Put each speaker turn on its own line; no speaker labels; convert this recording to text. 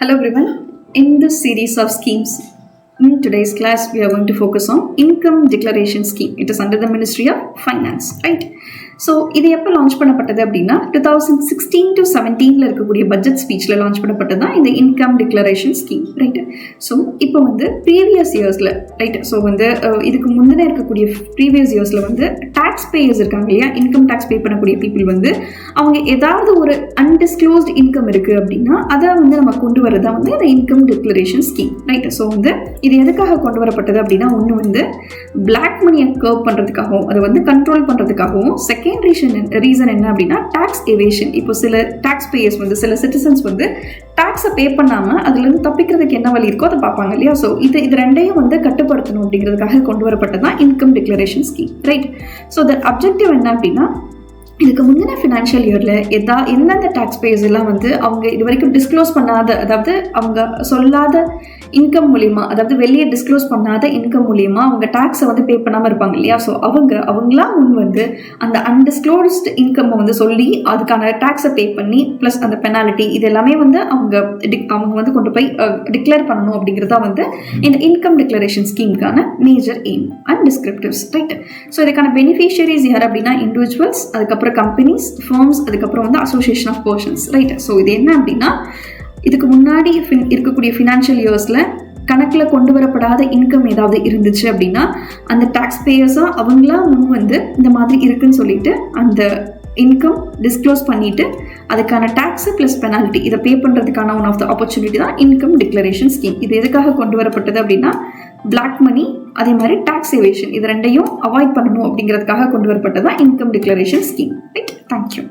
Hello everyone. In this series of schemes, in today's class we are going to focus on income declaration scheme. It is under the Ministry of Finance, right? So இது எப்போ launch பண்ணப்பட்டது அப்படின்னா 2016 to 17 இருக்கக்கூடிய budget ஸ்பீச்சில் launch பண்ணப்பட்டது தான் இந்த income declaration scheme, right? So இப்போ previous இயர்ஸில், ரைட்டு, ஸோ இதுக்கு முந்தின இருக்கக்கூடிய ப்ரீவியஸ் இயர்ஸில் டேக்ஸ் பேயர்ஸ் இருக்காங்க இல்லையா, இன்கம் டேக்ஸ் பே பண்ணக்கூடிய பீப்புள் அவங்க ஏதாவது ஒரு அன்டிஸ்க்ளோஸ்ட் இன்கம் இருக்குது அப்படின்னா அதை நம்ம கொண்டு வரது தான் இந்த income declaration scheme, right? So இது எதுக்காக கொண்டு வரப்பட்டது அப்படின்னா, ஒன்று பிளாக் மணியை கர்வ் பண்ணுறதுக்காகவும் அதை கண்ட்ரோல் பண்ணுறதுக்காகவும், செகண்ட் ரீசன் என்ன அப்படின்னா டாக்ஸ் எவேஷன். இப்போ சில டாக்ஸ் பேயர்ஸ் சில சிட்டிசன்ஸ் டாக்ஸை பே பண்ணாமல் அதுலேருந்து தப்பிக்கிறதுக்கு என்ன வழி இருக்கோ அதை பார்ப்பாங்க இல்லையா. ஸோ இது ரெண்டையும் கட்டுப்படுத்தணும் அப்படிங்கிறதுக்காக கொண்டு வரப்பட்டது தான் income declaration scheme, right? So the objective என்ன அப்படின்னா, இதுக்கு முந்தின ஃபினான்ஷியல் இயரில் எந்தெந்த டாக்ஸ் பேயர்ஸ் எல்லாம் அவங்க இது வரைக்கும் டிஸ்க்ளோஸ் பண்ணாத, அதாவது அவங்க சொல்லாத இன்கம் மூலியமாக, அதாவது வெளியே டிஸ்க்ளோஸ் பண்ணாத இன்கம் மூலியமாக அவங்க டாக்ஸை பே பண்ணாமல் இருப்பாங்க இல்லையா. ஸோ அவங்களாம் அந்த அன்டிஸ்க்ளோஸ்ட் இன்கம் சொல்லி அதுக்கான டாக்ஸை பே பண்ணி ப்ளஸ் அந்த பெனாலிட்டி இது எல்லாமே அவங்க கொண்டு போய் டிக்ளேர் பண்ணணும் அப்படிங்கிறதா இந்த இன்கம் டிக்ளரேஷன் ஸ்கீமுக்கான major aim and descriptives, right? So இதுக்கான பெனிஃபிஷியரிஸ் யார் அப்படின்னா இண்டிவிஜுவல்ஸ், அதுக்கப்புறம் கம்பெனிஸ், ஃபர்ம்ஸ், அதுக்கப்புறம் association of persons, right? So இது என்ன அப்படின்னா, இதுக்கு முன்னாடி இருக்கக்கூடிய ஃபினான்ஷியல் இயர்ஸில் கணக்கில் கொண்டு வரப்படாத இன்கம் ஏதாவது இருந்துச்சு அப்படின்னா அந்த டாக்ஸ் பேயர்ஸாக அவங்களாம் இந்த மாதிரி இருக்குன்னு சொல்லிட்டு அந்த இன்கம் டிஸ்க்ளோஸ் பண்ணிவிட்டு அதுக்கான டாக்ஸு ப்ளஸ் பெனால்ட்டி இதை பே பண்ணுறதுக்கான ஒன் ஆஃப் த ஆப்பர்ச்சுனிட்டி தான் இன்கம் டிக்ளரேஷன் ஸ்கீம். இது எதுக்காக கொண்டு வரப்பட்டது அப்படின்னா, பிளாக் மணி அதே மாதிரி டாக்ஸ் எவேஷன் இது ரெண்டையும் அவாய்ட் பண்ணணும் அப்படிங்கிறதுக்காக கொண்டு வரப்பட்டது தான் income declaration scheme, right? Thank you.